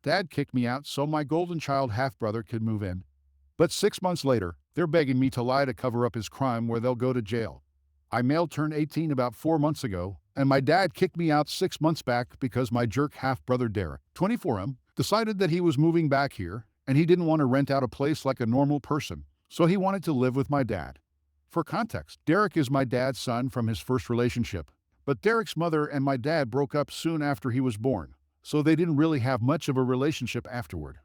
Dad kicked me out so my golden child half-brother could move in. But 6 months later, they're begging me to lie to cover up his crime where they'll go to jail. I mailed turned 18 about 4 months ago, and my dad kicked me out 6 months back because my jerk half-brother Derek, 24M, decided that he was moving back here, and he didn't want to rent out a place like a normal person, so he wanted to live with my dad. For context, Derek is my dad's son from his first relationship, but Derek's mother and my dad broke up soon after he was born, so they didn't really have much of a relationship afterward.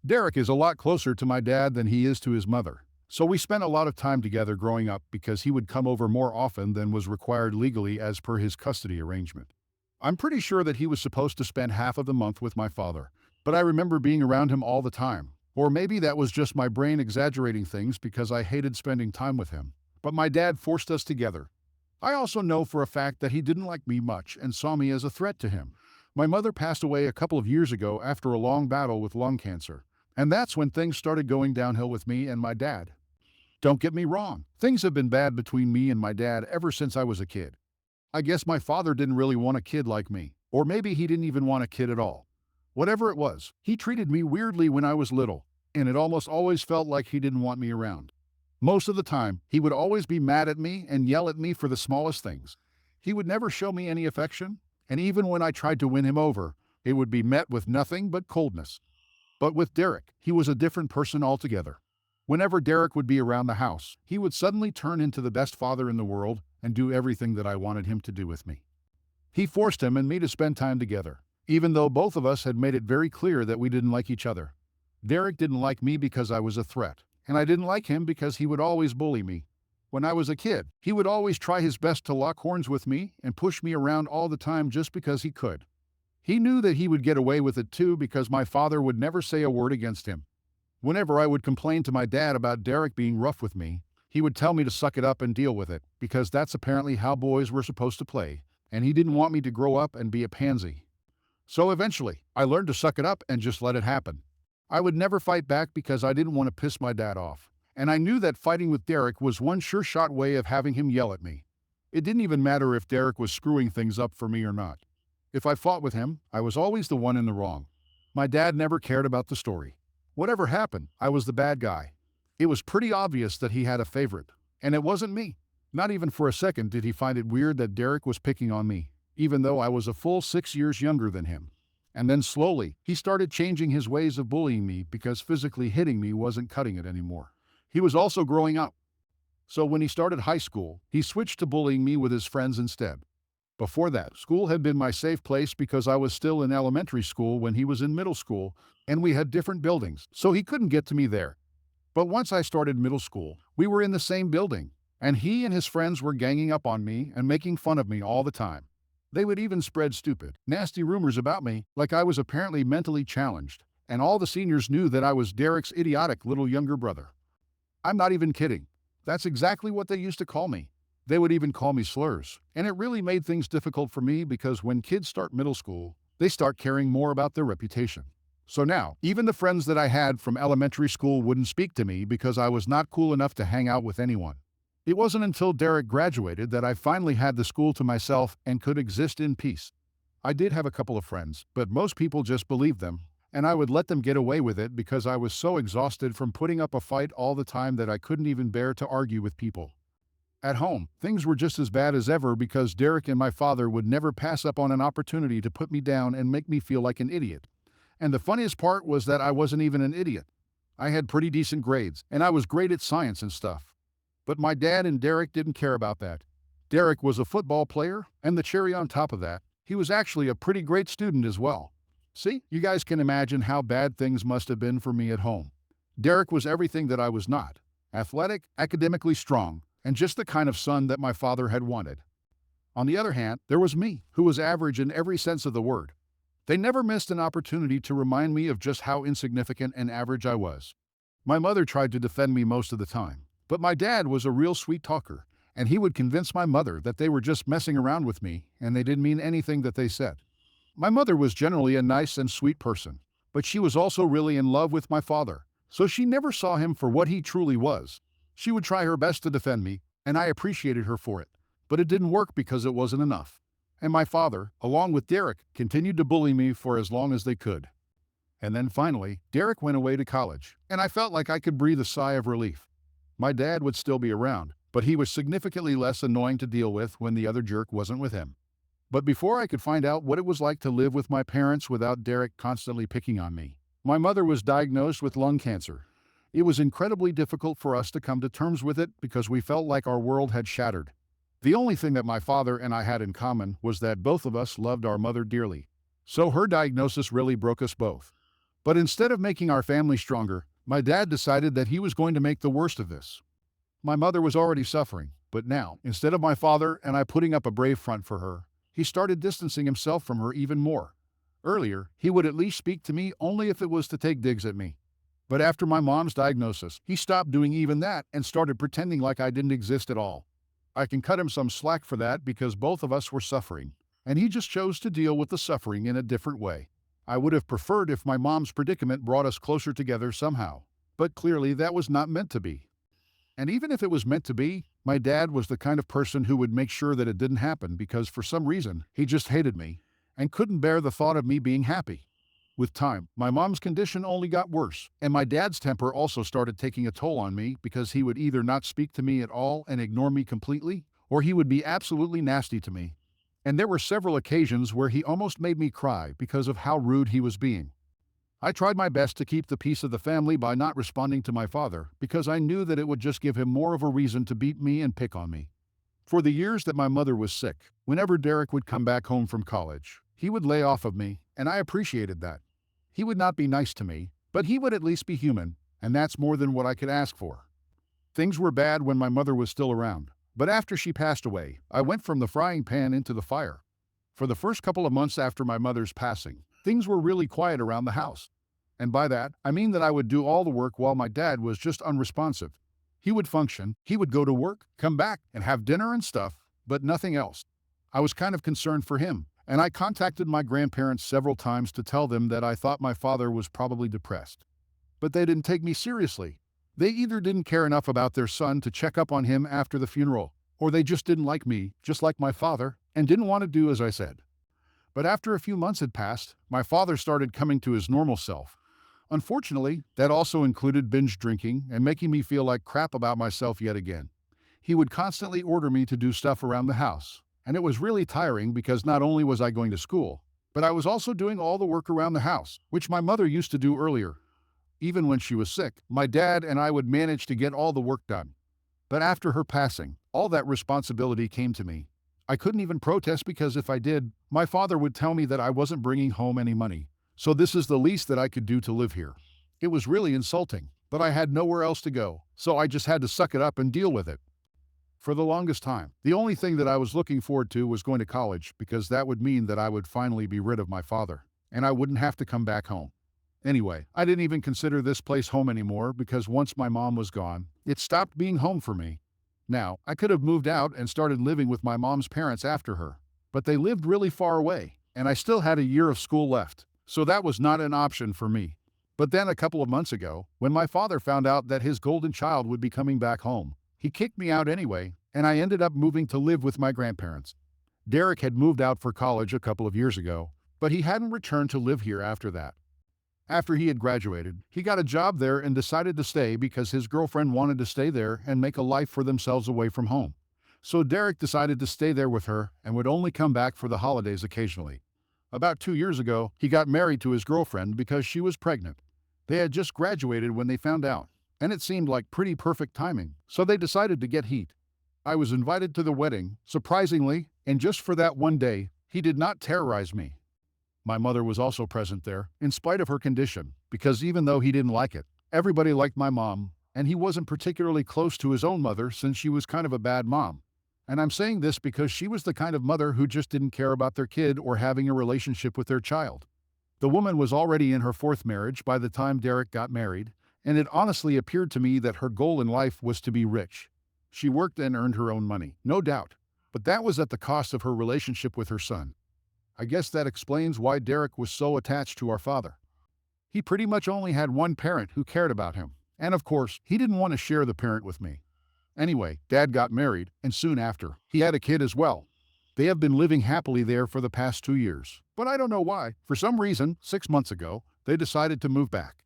Derek is a lot closer to my dad than he is to his mother, so we spent a lot of time together growing up because he would come over more often than was required legally as per his custody arrangement. I'm pretty sure that he was supposed to spend half of the month with my father, but I remember being around him all the time. Or maybe that was just my brain exaggerating things because I hated spending time with him. But my dad forced us together. I also know for a fact that he didn't like me much and saw me as a threat to him. My mother passed away a couple of years ago after a long battle with lung cancer. And that's when things started going downhill with me and my dad. Don't get me wrong, things have been bad between me and my dad ever since I was a kid. I guess my father didn't really want a kid like me, or maybe he didn't even want a kid at all. Whatever it was, he treated me weirdly when I was little, and it almost always felt like he didn't want me around. Most of the time, he would always be mad at me and yell at me for the smallest things. He would never show me any affection, and even when I tried to win him over, it would be met with nothing but coldness. But with Derek, he was a different person altogether. Whenever Derek would be around the house, he would suddenly turn into the best father in the world and do everything that I wanted him to do with me. He forced him and me to spend time together, even though both of us had made it very clear that we didn't like each other. Derek didn't like me because I was a threat, and I didn't like him because he would always bully me. When I was a kid, he would always try his best to lock horns with me and push me around all the time just because he could. He knew that he would get away with it too because my father would never say a word against him. Whenever I would complain to my dad about Derek being rough with me, he would tell me to suck it up and deal with it, because that's apparently how boys were supposed to play, and he didn't want me to grow up and be a pansy. So eventually, I learned to suck it up and just let it happen. I would never fight back because I didn't want to piss my dad off, and I knew that fighting with Derek was one sure-shot way of having him yell at me. It didn't even matter if Derek was screwing things up for me or not. If I fought with him, I was always the one in the wrong. My dad never cared about the story. Whatever happened, I was the bad guy. It was pretty obvious that he had a favorite, and it wasn't me. Not even for a second did he find it weird that Derek was picking on me, even though I was a full 6 years younger than him. And then slowly, he started changing his ways of bullying me because physically hitting me wasn't cutting it anymore. He was also growing up. So when he started high school, he switched to bullying me with his friends instead. Before that, school had been my safe place because I was still in elementary school when he was in middle school, and we had different buildings, so he couldn't get to me there. But once I started middle school, we were in the same building, and he and his friends were ganging up on me and making fun of me all the time. They would even spread stupid, nasty rumors about me, like I was apparently mentally challenged, and all the seniors knew that I was Derek's idiotic little younger brother. I'm not even kidding. That's exactly what they used to call me. They would even call me slurs, and it really made things difficult for me because when kids start middle school, they start caring more about their reputation. So now, even the friends that I had from elementary school wouldn't speak to me because I was not cool enough to hang out with anyone. It wasn't until Derek graduated that I finally had the school to myself and could exist in peace. I did have a couple of friends, but most people just believed them, and I would let them get away with it because I was so exhausted from putting up a fight all the time that I couldn't even bear to argue with people. At home, things were just as bad as ever because Derek and my father would never pass up on an opportunity to put me down and make me feel like an idiot. And the funniest part was that I wasn't even an idiot. I had pretty decent grades, and I was great at science and stuff. But my dad and Derek didn't care about that. Derek was a football player, and the cherry on top of that, he was actually a pretty great student as well. See, you guys can imagine how bad things must have been for me at home. Derek was everything that I was not: athletic, academically strong, and just the kind of son that my father had wanted. On the other hand, there was me, who was average in every sense of the word. They never missed an opportunity to remind me of just how insignificant and average I was. My mother tried to defend me most of the time, but my dad was a real sweet talker, and he would convince my mother that they were just messing around with me and they didn't mean anything that they said. My mother was generally a nice and sweet person, but she was also really in love with my father, so she never saw him for what he truly was. She would try her best to defend me, and I appreciated her for it, but it didn't work because it wasn't enough. And my father, along with Derek, continued to bully me for as long as they could. And then finally, Derek went away to college, and I felt like I could breathe a sigh of relief. My dad would still be around, but he was significantly less annoying to deal with when the other jerk wasn't with him. But before I could find out what it was like to live with my parents without Derek constantly picking on me, my mother was diagnosed with lung cancer. It was incredibly difficult for us to come to terms with it because we felt like our world had shattered. The only thing that my father and I had in common was that both of us loved our mother dearly. So her diagnosis really broke us both. But instead of making our family stronger, my dad decided that he was going to make the worst of this. My mother was already suffering, but now, instead of my father and I putting up a brave front for her, he started distancing himself from her even more. Earlier, he would at least speak to me only if it was to take digs at me. But after my mom's diagnosis, he stopped doing even that and started pretending like I didn't exist at all. I can cut him some slack for that because both of us were suffering, and he just chose to deal with the suffering in a different way. I would have preferred if my mom's predicament brought us closer together somehow, but clearly that was not meant to be. And even if it was meant to be, my dad was the kind of person who would make sure that it didn't happen because for some reason, he just hated me and couldn't bear the thought of me being happy. With time, my mom's condition only got worse, and my dad's temper also started taking a toll on me because he would either not speak to me at all and ignore me completely, or he would be absolutely nasty to me. And there were several occasions where he almost made me cry because of how rude he was being. I tried my best to keep the peace of the family by not responding to my father because I knew that it would just give him more of a reason to beat me and pick on me. For the years that my mother was sick, whenever Derek would come back home from college, he would lay off of me, and I appreciated that. He would not be nice to me, but he would at least be human, and that's more than what I could ask for. Things were bad when my mother was still around, but after she passed away, I went from the frying pan into the fire. For the first couple of months after my mother's passing, things were really quiet around the house. And by that, I mean that I would do all the work while my dad was just unresponsive. He would function, he would go to work, come back, and have dinner and stuff, but nothing else. I was kind of concerned for him, and I contacted my grandparents several times to tell them that I thought my father was probably depressed. But they didn't take me seriously. They either didn't care enough about their son to check up on him after the funeral, or they just didn't like me, just like my father, and didn't want to do as I said. But after a few months had passed, my father started coming to his normal self. Unfortunately, that also included binge drinking and making me feel like crap about myself yet again. He would constantly order me to do stuff around the house, and it was really tiring because not only was I going to school, but I was also doing all the work around the house, which my mother used to do earlier. Even when she was sick, my dad and I would manage to get all the work done. But after her passing, all that responsibility came to me. I couldn't even protest because if I did, my father would tell me that I wasn't bringing home any money. So this is the least that I could do to live here. It was really insulting, but I had nowhere else to go, so I just had to suck it up and deal with it. For the longest time, the only thing that I was looking forward to was going to college because that would mean that I would finally be rid of my father, and I wouldn't have to come back home. Anyway, I didn't even consider this place home anymore because once my mom was gone, it stopped being home for me. Now, I could have moved out and started living with my mom's parents after her, but they lived really far away, and I still had a year of school left, so that was not an option for me. But then a couple of months ago, when my father found out that his golden child would be coming back home, he kicked me out anyway, and I ended up moving to live with my grandparents. Derek had moved out for college a couple of years ago, but he hadn't returned to live here after that. After he had graduated, he got a job there and decided to stay because his girlfriend wanted to stay there and make a life for themselves away from home. So Derek decided to stay there with her and would only come back for the holidays occasionally. About 2 years ago, he got married to his girlfriend because she was pregnant. They had just graduated when they found out, and it seemed like pretty perfect timing, so they decided to get heat. I was invited to the wedding, surprisingly, and just for that one day, he did not terrorize me. My mother was also present there, in spite of her condition, because even though he didn't like it, everybody liked my mom, and he wasn't particularly close to his own mother since she was kind of a bad mom. And I'm saying this because she was the kind of mother who just didn't care about their kid or having a relationship with their child. The woman was already in her fourth marriage by the time Derek got married, and it honestly appeared to me that her goal in life was to be rich. She worked and earned her own money, no doubt, but that was at the cost of her relationship with her son. I guess that explains why Derek was so attached to our father. He pretty much only had one parent who cared about him, and of course, he didn't want to share the parent with me. Anyway, Dad got married, and soon after, he had a kid as well. They have been living happily there for the past 2 years, but I don't know why. For some reason, 6 months ago, They decided to move back.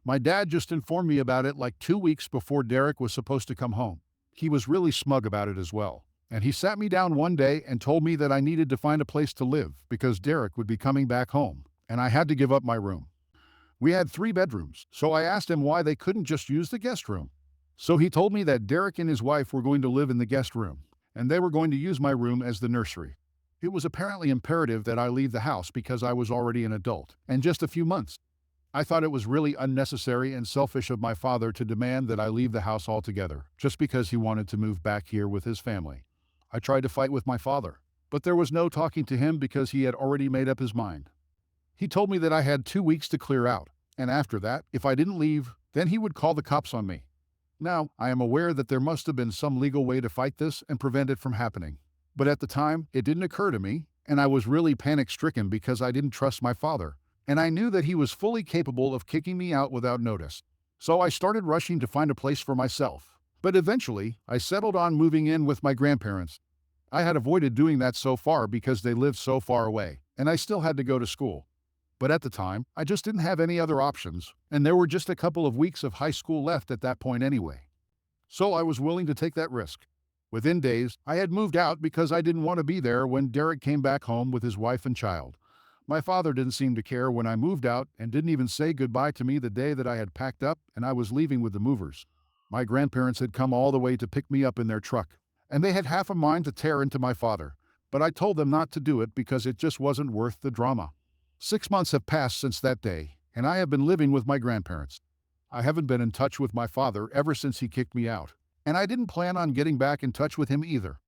My dad just informed me about it like 2 weeks before Derek was supposed to come home. He was really smug about it as well. And he sat me down one day and told me that I needed to find a place to live because Derek would be coming back home, and I had to give up my room. We had 3 bedrooms, so I asked him why they couldn't just use the guest room. So he told me that Derek and his wife were going to live in the guest room, and they were going to use my room as the nursery. It was apparently imperative that I leave the house because I was already an adult, and just a few months. I thought it was really unnecessary and selfish of my father to demand that I leave the house altogether, just because he wanted to move back here with his family. I tried to fight with my father, but there was no talking to him because he had already made up his mind. He told me that I had 2 weeks to clear out, and after that, if I didn't leave, then he would call the cops on me. Now, I am aware that there must have been some legal way to fight this and prevent it from happening. But at the time, it didn't occur to me, and I was really panic-stricken because I didn't trust my father, and I knew that he was fully capable of kicking me out without notice. So I started rushing to find a place for myself. But eventually, I settled on moving in with my grandparents. I had avoided doing that so far because they lived so far away, and I still had to go to school. But at the time, I just didn't have any other options, and there were just a couple of weeks of high school left at that point anyway. So I was willing to take that risk. Within days, I had moved out because I didn't want to be there when Derek came back home with his wife and child. My father didn't seem to care when I moved out and didn't even say goodbye to me the day that I had packed up and I was leaving with the movers. My grandparents had come all the way to pick me up in their truck, and they had half a mind to tear into my father, but I told them not to do it because it just wasn't worth the drama. 6 months have passed since that day, and I have been living with my grandparents. I haven't been in touch with my father ever since he kicked me out, and I didn't plan on getting back in touch with him either.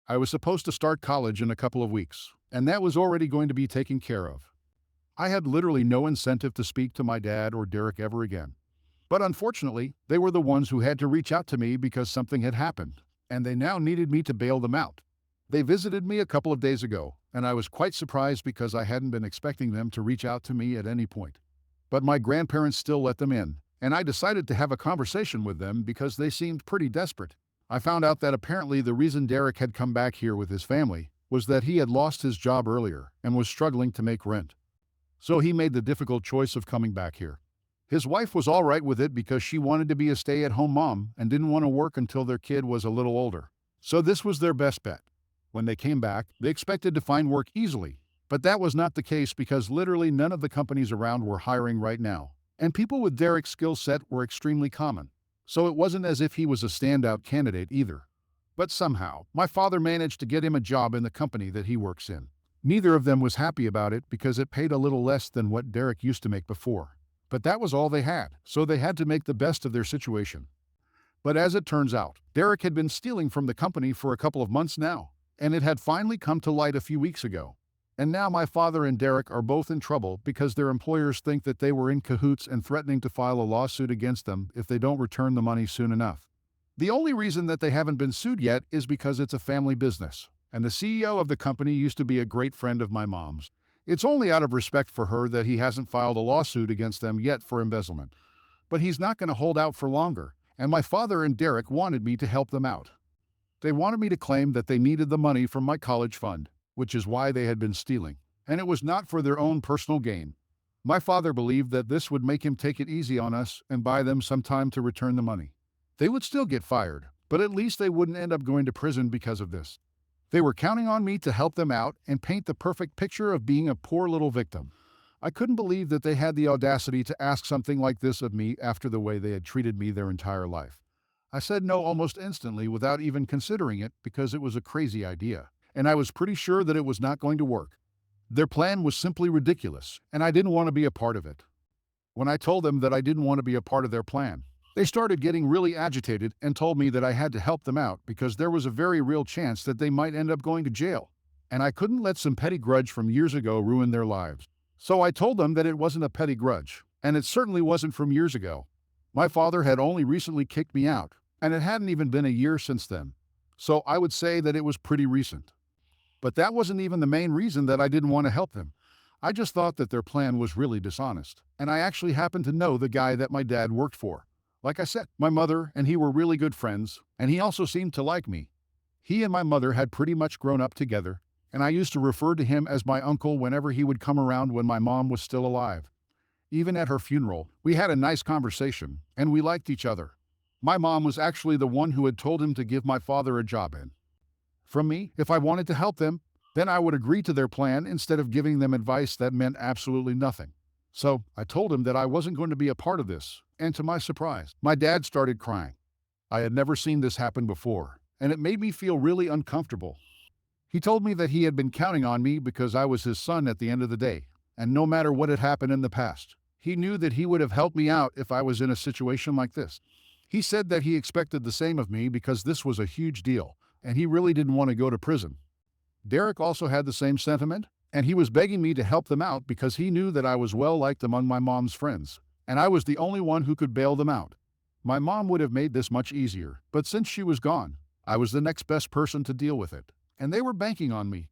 I was supposed to start college in a couple of weeks, and that was already going to be taken care of. I had literally no incentive to speak to my dad or Derek ever again. But unfortunately, they were the ones who had to reach out to me because something had happened, and they now needed me to bail them out. They visited me a couple of days ago, and I was quite surprised because I hadn't been expecting them to reach out to me at any point. But my grandparents still let them in, and I decided to have a conversation with them because they seemed pretty desperate. I found out that apparently the reason Derek had come back here with his family was that he had lost his job earlier and was struggling to make rent. So he made the difficult choice of coming back here. His wife was all right with it because she wanted to be a stay-at-home mom and didn't want to work until their kid was a little older. So this was their best bet. When they came back, they expected to find work easily, but that was not the case because literally none of the companies around were hiring right now, and people with Derek's skill set were extremely common. So it wasn't as if he was a standout candidate either. But somehow, my father managed to get him a job in the company that he works in. Neither of them was happy about it because it paid a little less than what Derek used to make before. But that was all they had, so they had to make the best of their situation. But as it turns out, Derek had been stealing from the company for a couple of months now, and it had finally come to light a few weeks ago. And now my father and Derek are both in trouble because their employers think that they were in cahoots and threatening to file a lawsuit against them if they don't return the money soon enough. The only reason that they haven't been sued yet is because it's a family business, and the CEO of the company used to be a great friend of my mom's. It's only out of respect for her that he hasn't filed a lawsuit against them yet for embezzlement. But he's not going to hold out for longer, and my father and Derek wanted me to help them out. They wanted me to claim that they needed the money from my college fund, which is why they had been stealing, and it was not for their own personal gain. My father believed that this would make him take it easy on us and buy them some time to return the money. They would still get fired, but at least they wouldn't end up going to prison because of this. They were counting on me to help them out and paint the perfect picture of being a poor little victim. I couldn't believe that they had the audacity to ask something like this of me after the way they had treated me their entire life. I said no almost instantly without even considering it because it was a crazy idea, and I was pretty sure that it was not going to work. Their plan was simply ridiculous, and I didn't want to be a part of it. When I told them that I didn't want to be a part of their plan, they started getting really agitated and told me that I had to help them out because there was a very real chance that they might end up going to jail, and I couldn't let some petty grudge from years ago ruin their lives. So I told them that it wasn't a petty grudge, and it certainly wasn't from years ago. My father had only recently kicked me out, and it hadn't even been a year since then. So I would say that it was pretty recent. But that wasn't even the main reason that I didn't want to help them. I just thought that their plan was really dishonest, and I actually happened to know the guy that my dad worked for. Like I said, my mother and he were really good friends, and he also seemed to like me. He and my mother had pretty much grown up together, and I used to refer to him as my uncle whenever he would come around when my mom was still alive. Even at her funeral, we had a nice conversation, and we liked each other. My mom was actually the one who had told him to give my father a job in. From me, if I wanted to help them, then I would agree to their plan instead of giving them advice that meant absolutely nothing. So I told him that I wasn't going to be a part of this, and to my surprise, my dad started crying. I had never seen this happen before, and it made me feel really uncomfortable. He told me that he had been counting on me because I was his son at the end of the day, and no matter what had happened in the past, he knew that he would have helped me out if I was in a situation like this. He said that he expected the same of me because this was a huge deal, and he really didn't want to go to prison. Derek also had the same sentiment, and he was begging me to help them out because he knew that I was well liked among my mom's friends, and I was the only one who could bail them out. My mom would have made this much easier, but since she was gone, I was the next best person to deal with it, and they were banking on me.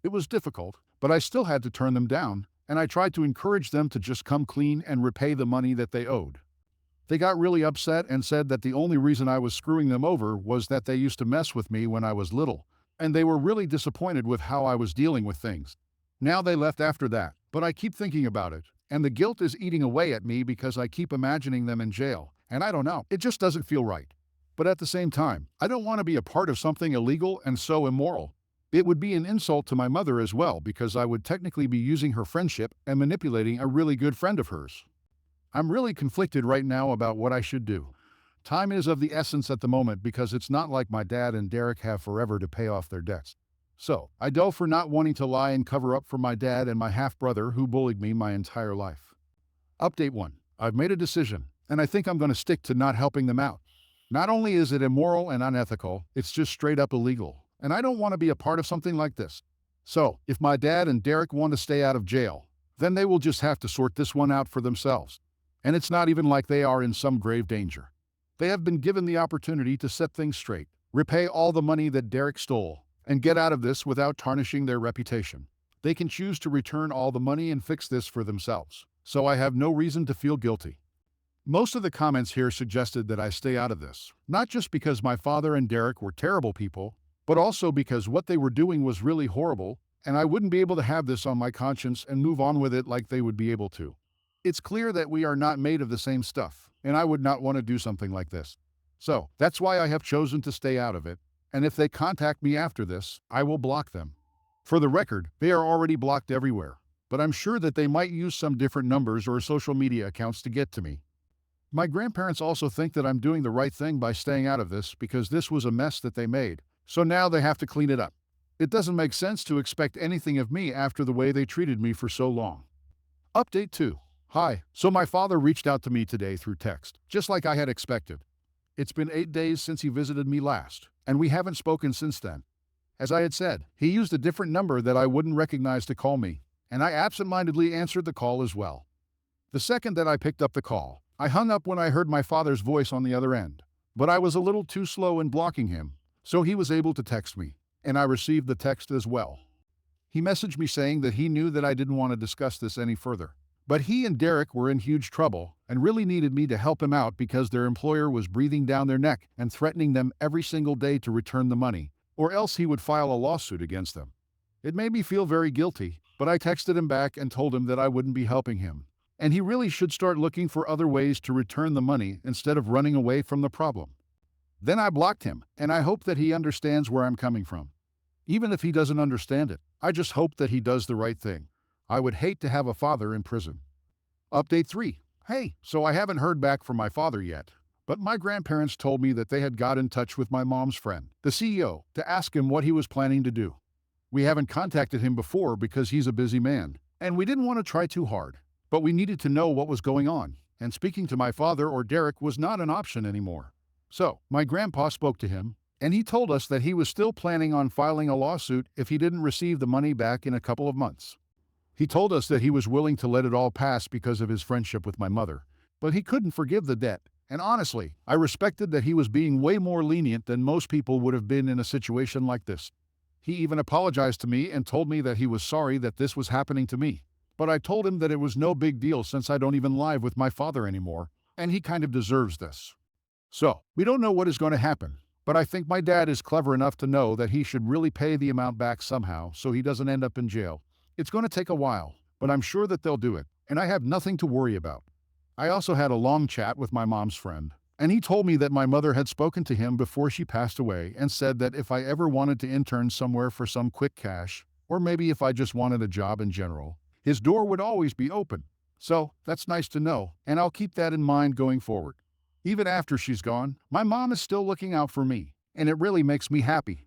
It was difficult, but I still had to turn them down, and I tried to encourage them to just come clean and repay the money that they owed. They got really upset and said that the only reason I was screwing them over was that they used to mess with me when I was little, and they were really disappointed with how I was dealing with things. Now they left after that, but I keep thinking about it, and the guilt is eating away at me because I keep imagining them in jail, and I don't know, it just doesn't feel right. But at the same time, I don't want to be a part of something illegal and so immoral. It would be an insult to my mother as well because I would technically be using her friendship and manipulating a really good friend of hers. I'm really conflicted right now about what I should do. Time is of the essence at the moment because it's not like my dad and Derek have forever to pay off their debts. So, I go for not wanting to lie and cover up for my dad and my half-brother who bullied me my entire life. Update 1. I've made a decision, and I think I'm going to stick to not helping them out. Not only is it immoral and unethical, it's just straight up illegal, and I don't want to be a part of something like this. So, if my dad and Derek want to stay out of jail, then they will just have to sort this one out for themselves. And it's not even like they are in some grave danger. They have been given the opportunity to set things straight, repay all the money that Derek stole, and get out of this without tarnishing their reputation. They can choose to return all the money and fix this for themselves. So I have no reason to feel guilty. Most of the comments here suggested that I stay out of this, not just because my father and Derek were terrible people, but also because what they were doing was really horrible, and I wouldn't be able to have this on my conscience and move on with it like they would be able to. It's clear that we are not made of the same stuff, and I would not want to do something like this. So, that's why I have chosen to stay out of it, and if they contact me after this, I will block them. For the record, they are already blocked everywhere, but I'm sure that they might use some different numbers or social media accounts to get to me. My grandparents also think that I'm doing the right thing by staying out of this because this was a mess that they made, so now they have to clean it up. It doesn't make sense to expect anything of me after the way they treated me for so long. Update 2. Hi, so my father reached out to me today through text, just like I had expected. It's been 8 days since he visited me last, and we haven't spoken since then. As I had said, he used a different number that I wouldn't recognize to call me, and I absentmindedly answered the call as well. The second that I picked up the call, I hung up when I heard my father's voice on the other end, but I was a little too slow in blocking him, so he was able to text me, and I received the text as well. He messaged me saying that he knew that I didn't want to discuss this any further. But he and Derek were in huge trouble and really needed me to help him out because their employer was breathing down their neck and threatening them every single day to return the money, or else he would file a lawsuit against them. It made me feel very guilty, but I texted him back and told him that I wouldn't be helping him, and he really should start looking for other ways to return the money instead of running away from the problem. Then I blocked him, and I hope that he understands where I'm coming from. Even if he doesn't understand it, I just hope that he does the right thing. I would hate to have a father in prison. Update 3. Hey, so I haven't heard back from my father yet, but my grandparents told me that they had got in touch with my mom's friend, the CEO, to ask him what he was planning to do. We haven't contacted him before because he's a busy man, and we didn't want to try too hard, but we needed to know what was going on, and speaking to my father or Derek was not an option anymore. So, my grandpa spoke to him, and he told us that he was still planning on filing a lawsuit if he didn't receive the money back in a couple of months. He told us that he was willing to let it all pass because of his friendship with my mother, but he couldn't forgive the debt, and honestly, I respected that he was being way more lenient than most people would have been in a situation like this. He even apologized to me and told me that he was sorry that this was happening to me, but I told him that it was no big deal since I don't even live with my father anymore, and he kind of deserves this. So, we don't know what is going to happen, but I think my dad is clever enough to know that he should really pay the amount back somehow so he doesn't end up in jail. It's going to take a while, but I'm sure that they'll do it. and I have nothing to worry about. I also had a long chat with my mom's friend, and he told me that my mother had spoken to him before she passed away and said that if I ever wanted to intern somewhere for some quick cash, or maybe if I just wanted a job in general, his door would always be open. So, that's nice to know, and I'll keep that in mind going forward. Even after she's gone, my mom is still looking out for me, and it really makes me happy.